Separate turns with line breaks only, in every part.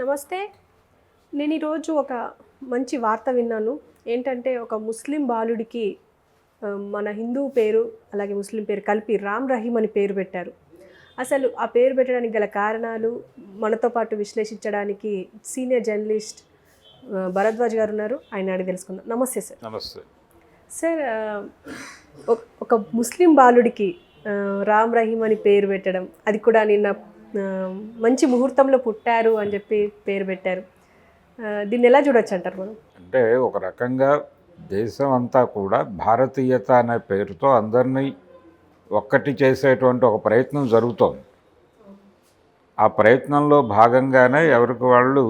నమస్తే. నేను ఈరోజు ఒక మంచి వార్త విన్నాను. ఏంటంటే ఒక ముస్లిం బాలుడికి మన హిందూ పేరు అలాగే ముస్లిం పేరు కలిపి రామ్ రహీమ్ అని పేరు పెట్టారు. అసలు ఆ పేరు పెట్టడానికి గల కారణాలు మనతో పాటు విశ్లేషించడానికి సీనియర్ జర్నలిస్ట్ భరద్వాజ్ గారు ఉన్నారు. ఆయన అడిగి తెలుసుకుందాం. నమస్తే సార్.
నమస్తే
సార్, ఒక ముస్లిం బాలుడికి రామ్ రహీమ్ అని పేరు పెట్టడం, అది కూడా నిన్న మంచి ముహూర్తంలో పుట్టారు అని చెప్పి పేరు పెట్టారు. దీన్ని ఎలా చూడొచ్చు అంటారు మనం?
అంటే ఒక రకంగా దేశం అంతా కూడా భారతీయత అనే పేరుతో అందరినీ ఒక్కటి చేసేటువంటి ఒక ప్రయత్నం జరుగుతోంది. ఆ ప్రయత్నంలో భాగంగానే ఎవరికి వాళ్ళు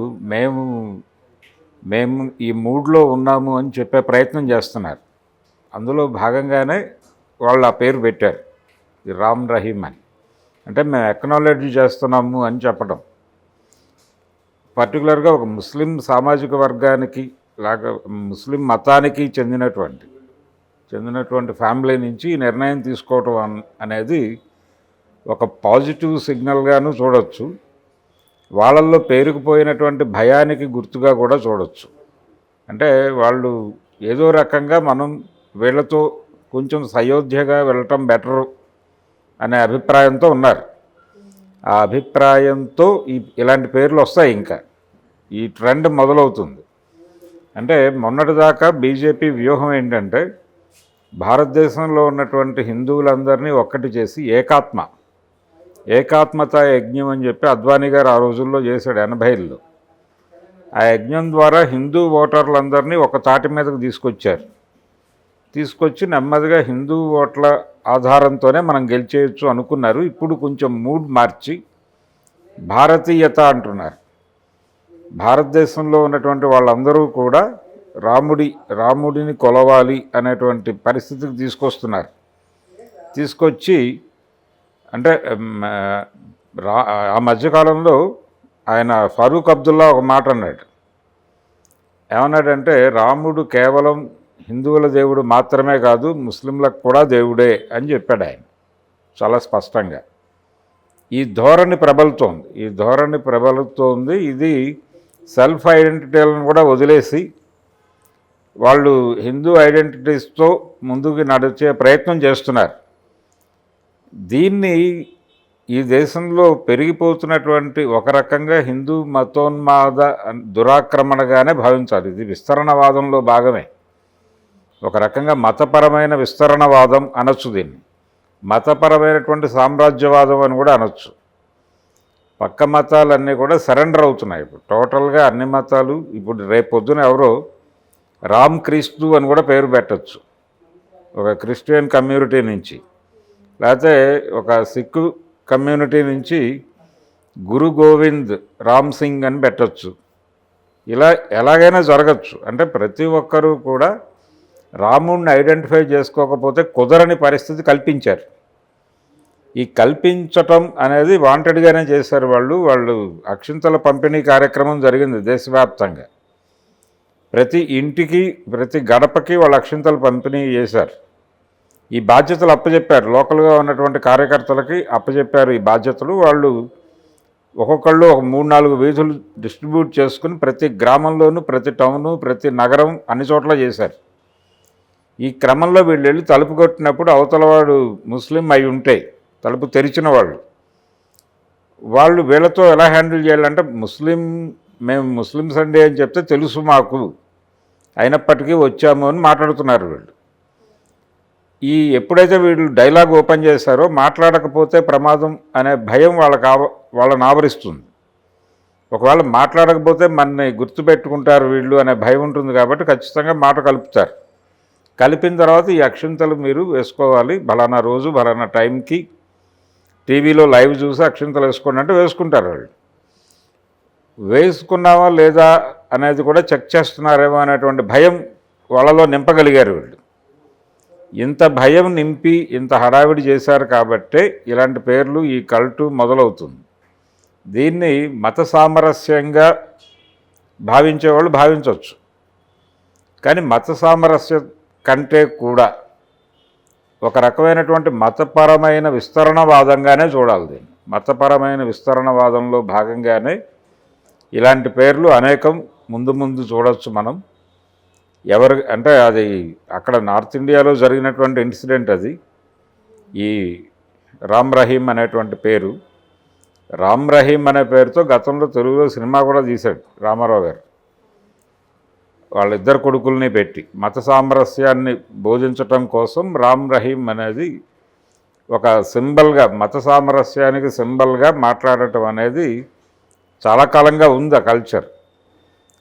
మేము ఈ మూడ్లో ఉన్నాము అని చెప్పే ప్రయత్నం చేస్తున్నారు. అందులో భాగంగానే వాళ్ళు ఆ పేరు పెట్టారు, ఈ రామ్ రహీమ్ అని. అంటే మేము ఎక్నాలెడ్జ్ చేస్తున్నాము అని చెప్పడం. పర్టికులర్గా ఒక ముస్లిం సామాజిక వర్గానికి లాగా ముస్లిం మతానికి చెందినటువంటి ఫ్యామిలీ నుంచి ఈ నిర్ణయం తీసుకోవటం అనేది ఒక పాజిటివ్ సిగ్నల్గాను చూడవచ్చు. వాళ్ళల్లో పేరుకుపోయినటువంటి భయానికి గుర్తుగా కూడా చూడవచ్చు. అంటే వాళ్ళు ఏదో రకంగా మనం వీళ్ళతో కొంచెం సయోధ్యగా వెళ్ళటం బెటరు అనే అభిప్రాయంతో ఉన్నారు. ఆ అభిప్రాయంతో ఇలాంటి పేర్లు వస్తాయి. ఇంకా ఈ ట్రెండ్ మొదలవుతుంది. అంటే మొన్నటిదాకా బీజేపీ వ్యూహం ఏంటంటే భారతదేశంలో ఉన్నటువంటి హిందువులందరినీ ఒక్కటి చేసి ఏకాత్మత యజ్ఞం అని చెప్పి అద్వానీ గారు ఆ రోజుల్లో చేశాడు 80లో. ఆ యజ్ఞం ద్వారా హిందూ ఓటర్లందరినీ ఒక తాటి మీదకు తీసుకొచ్చి నెమ్మదిగా హిందూ ఓట్ల ఆధారంతోనే మనం గెలిచేయచ్చు అనుకున్నారు. ఇప్పుడు కొంచెం మూడ్ మార్చి భారతీయత అంటున్నారు. భారతదేశంలో ఉన్నటువంటి వాళ్ళందరూ కూడా రాముడిని కొలవాలి అనేటువంటి పరిస్థితికి తీసుకొచ్చి అంటే ఆ మధ్యకాలంలో ఆయన ఫరూక్ అబ్దుల్లా ఒక మాట అన్నాడు. ఏమన్నాడంటే రాముడు కేవలం హిందువుల దేవుడు మాత్రమే కాదు, ముస్లింలకు కూడా దేవుడే అని చెప్పాడు ఆయన చాలా స్పష్టంగా. ఈ ధోరణి ప్రబలుతోంది. ఇది సెల్ఫ్ ఐడెంటిటీలను కూడా వదిలేసి వాళ్ళు హిందూ ఐడెంటిటీస్తో ముందుకు నడిచే ప్రయత్నం చేస్తున్నారు. దీన్ని ఈ దేశంలో పెరిగిపోతున్నటువంటి ఒక రకంగా హిందూ మతోన్మాద దురాక్రమణగానే భావించాలి. ఇది విస్తరణవాదంలో భాగమే. ఒక రకంగా మతపరమైన విస్తరణవాదం అనొచ్చు. దీన్ని మతపరమైనటువంటి సామ్రాజ్యవాదం అని కూడా అనొచ్చు. పక్క మతాలన్నీ కూడా సరెండర్ అవుతున్నాయి. ఇప్పుడు టోటల్గా అన్ని మతాలు ఇప్పుడు రేపొద్దున ఎవరో రామ్ క్రీస్తు అని కూడా పేరు పెట్టచ్చు ఒక క్రిస్టియన్ కమ్యూనిటీ నుంచి, లేకపోతే ఒక సిక్కు కమ్యూనిటీ నుంచి గురు గోవింద్ రామ్ సింగ్ అని పెట్టచ్చు. ఇలా ఎలాగైనా జరగచ్చు. అంటే ప్రతి ఒక్కరూ కూడా రాముడిని ఐడెంటిఫై చేసుకోకపోతే కుదరని పరిస్థితి కల్పించారు. ఈ కల్పించటం అనేది వాంటెడ్గానే చేశారు. వాళ్ళు అక్షింతల పంపిణీ కార్యక్రమం జరిగింది దేశవ్యాప్తంగా. ప్రతి ఇంటికి ప్రతి గడపకి వాళ్ళు అక్షింతలు పంపిణీ చేశారు. ఈ బాధ్యతలు అప్పచెప్పారు. లోకల్గా ఉన్నటువంటి కార్యకర్తలకి అప్పచెప్పారు ఈ బాధ్యతలు. వాళ్ళు ఒక్కొక్కళ్ళు ఒక 3-4 వీధులు డిస్ట్రిబ్యూట్ చేసుకుని ప్రతి గ్రామంలోనూ ప్రతి టౌను ప్రతి నగరం అన్ని చోట్ల చేశారు. ఈ క్రమంలో వీళ్ళు వెళ్ళి తలుపు కొట్టినప్పుడు అవతలవాడు ముస్లిం అయి ఉంటే తలుపు తెరిచిన వాళ్ళు వీళ్ళతో ఎలా హ్యాండిల్ చేయాలంటే మేము ముస్లిమ్స్ అండి అని చెప్తే తెలుసు మాకు, అయినప్పటికీ వచ్చాము అని మాట్లాడుతున్నారు వీళ్ళు. ఎప్పుడైతే వీళ్ళు డైలాగ్ ఓపెన్ చేశారో మాట్లాడకపోతే ప్రమాదం అనే భయం వాళ్ళని ఆవరిస్తుంది. ఒకవేళ మాట్లాడకపోతే మనని గుర్తుపెట్టుకుంటారు వీళ్ళు అనే భయం ఉంటుంది. కాబట్టి ఖచ్చితంగా మాట కలుపుతారు. కలిపిన తర్వాత ఈ అక్షింతలు మీరు వేసుకోవాలి, బలానా రోజు బలానా టైంకి టీవీలో లైవ్ చూసి అక్షింతలు వేసుకోండి అంటే వేసుకుంటారు. వాళ్ళు వేసుకున్నావా లేదా అనేది కూడా చెక్ చేస్తున్నారేమో అనేటువంటి భయం వాళ్ళలో నింపగలిగారు వీళ్ళు. ఇంత భయం నింపి ఇంత హడావిడి చేశారు కాబట్టే ఇలాంటి పేర్లు ఈ కల్టు మొదలవుతుంది. దీన్ని మత సామరస్యంగా భావించేవాళ్ళు భావించవచ్చు. కానీ మత సామరస్యం కంటే కూడా ఒక రకమైనటువంటి మతపరమైన విస్తరణవాదంగానే చూడాలి. దీన్ని మతపరమైన విస్తరణవాదంలో భాగంగానే ఇలాంటి పేర్లు అనేకం ముందు ముందు చూడొచ్చు మనం. ఎవరు అంటే అది అక్కడ నార్త్ ఇండియాలో జరిగినటువంటి ఇన్సిడెంట్ అది. ఈ రామ్ రహీం అనేటువంటి పేరు, రామ్ రహీం అనే పేరుతో గతంలో తెలుగులో సినిమా కూడా తీశాడు రామారావు గారు. వాళ్ళిద్దరు కొడుకుల్ని పెట్టి మత సామరస్యాన్ని బోధించటం కోసం రామ్ రహీం అనేది ఒక సింబల్గా, మత సామరస్యానికి సింబల్గా మాట్లాడటం అనేది చాలా కాలంగా ఉంది ఆ కల్చర్.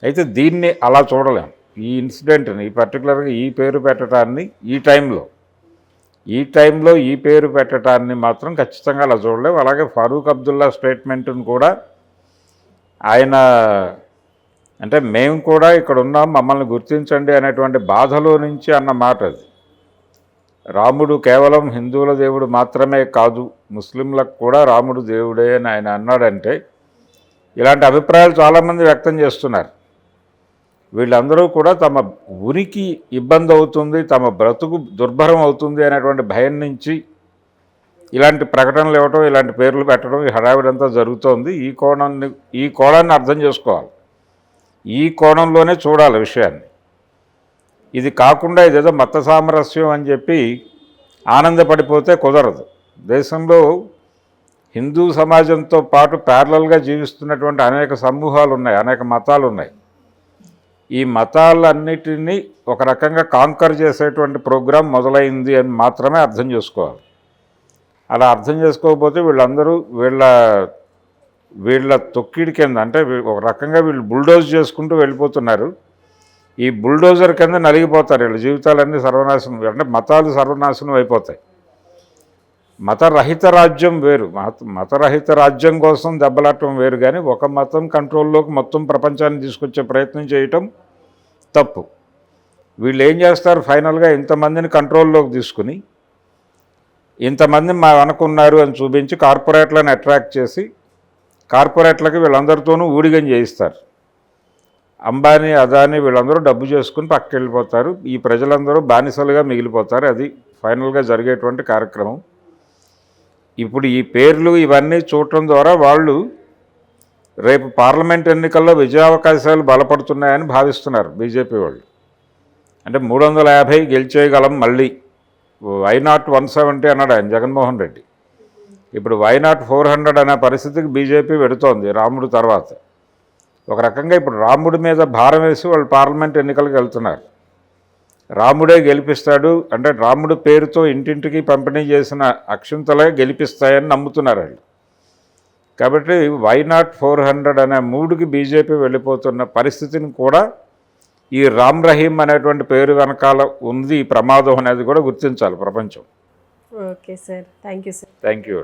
అయితే దీన్ని అలా చూడలేం. ఈ ఇన్సిడెంట్ని పర్టికులర్గా ఈ పేరు పెట్టడాన్ని ఈ టైంలో ఈ పేరు పెట్టడాన్ని మాత్రం ఖచ్చితంగా అలా చూడలేం. అలాగే ఫారూక్ అబ్దుల్లా స్టేట్మెంట్ని కూడా ఆయన అంటే మేము కూడా ఇక్కడ ఉన్నాం, మమ్మల్ని గుర్తించండి అనేటువంటి బాధలో నుంచి అన్న మాట అది. రాముడు కేవలం హిందువుల దేవుడు మాత్రమే కాదు, ముస్లింలకు కూడా రాముడు దేవుడే అని ఆయన అన్నాడంటే ఇలాంటి అభిప్రాయాలు చాలామంది వ్యక్తం చేస్తున్నారు. వీళ్ళందరూ కూడా తమ ఉనికి ఇబ్బంది అవుతుంది, తమ బ్రతుకు దుర్భరం అవుతుంది అనేటువంటి భయం నుంచి ఇలాంటి ప్రకటనలు ఇవ్వటం, ఇలాంటి పేర్లు పెట్టడం, ఈ హడావిడంతా జరుగుతోంది. ఈ కోణాన్ని అర్థం చేసుకోవాలి, ఈ కోణంలోనే చూడాలి విషయాన్ని. ఇది కాకుండా ఇదేదో మత సామరస్యం అని చెప్పి ఆనందపడిపోతే కుదరదు. దేశంలో హిందూ సమాజంతో పాటు ప్యారలల్గా జీవిస్తున్నటువంటి అనేక సమూహాలు ఉన్నాయి, అనేక మతాలు ఉన్నాయి. ఈ మతాలన్నిటినీ ఒక రకంగా కాంకర్ చేసేటువంటి ప్రోగ్రాం మొదలైంది అని మాత్రమే అర్థం చేసుకోవాలి. అలా అర్థం చేసుకోకపోతే వీళ్ళందరూ వీళ్ళ తొక్కిడి కింద, అంటే ఒక రకంగా వీళ్ళు బుల్డోజ్ చేసుకుంటూ వెళ్ళిపోతున్నారు. ఈ బుల్డోజర్ కింద నలిగిపోతారు. వీళ్ళ జీవితాలన్నీ సర్వనాశనం, అంటే మతాలు సర్వనాశనం అయిపోతాయి. మతరహిత రాజ్యం వేరు, మతరహిత రాజ్యం కోసం దెబ్బలాటం వేరు. కానీ ఒక మతం కంట్రోల్లోకి మొత్తం ప్రపంచాన్ని తీసుకొచ్చే ప్రయత్నం చేయటం తప్పు. వీళ్ళు ఏం చేస్తారు, ఫైనల్గా ఇంతమందిని కంట్రోల్లోకి తీసుకుని ఇంతమంది మా అనుకున్నారు అని చూపించి కార్పొరేట్లను అట్రాక్ట్ చేసి కార్పొరేట్లకి వీళ్ళందరితోనూ ఊడిగం చేయిస్తారు. అంబానీ, అదానీ వీళ్ళందరూ డబ్బు చేసుకుని పక్కకి వెళ్ళిపోతారు. ఈ ప్రజలందరూ బానిసలుగా మిగిలిపోతారు. అది ఫైనల్గా జరిగేటువంటి కార్యక్రమం. ఇప్పుడు ఈ పేర్లు ఇవన్నీ చూడటం ద్వారా వాళ్ళు రేపు పార్లమెంట్ ఎన్నికల్లో విజయావకాశాలు బలపడుతున్నాయని భావిస్తున్నారు బీజేపీ వాళ్ళు. అంటే 350 గెలిచేయగలం మళ్ళీ. వైనాట్ 170 అన్నాడు ఆయన జగన్మోహన్ రెడ్డి. ఇప్పుడు వైనాట్ 400 అనే పరిస్థితికి బీజేపీ వెడుతోంది రాముడు తర్వాత. ఒక రకంగా ఇప్పుడు రాముడి మీద భారం వేసి వాళ్ళు పార్లమెంట్ ఎన్నికలకు వెళ్తున్నారు. రాముడే గెలిపిస్తాడు అంటే రాముడి పేరుతో ఇంటింటికి పంపిణీ చేసిన అక్షింతలే గెలిపిస్తాయని నమ్ముతున్నారు వాళ్ళు. కాబట్టి వైనాట్ 400 అనే మూడుకి బీజేపీ వెళ్ళిపోతున్న పరిస్థితిని కూడా ఈ రామ్ రహీం అనేటువంటి పేరు వెనకాల ఉంది ఈ ప్రమాదం అనేది కూడా గుర్తించాలి ప్రపంచం.
Okay sir, thank you sir.
Thank you.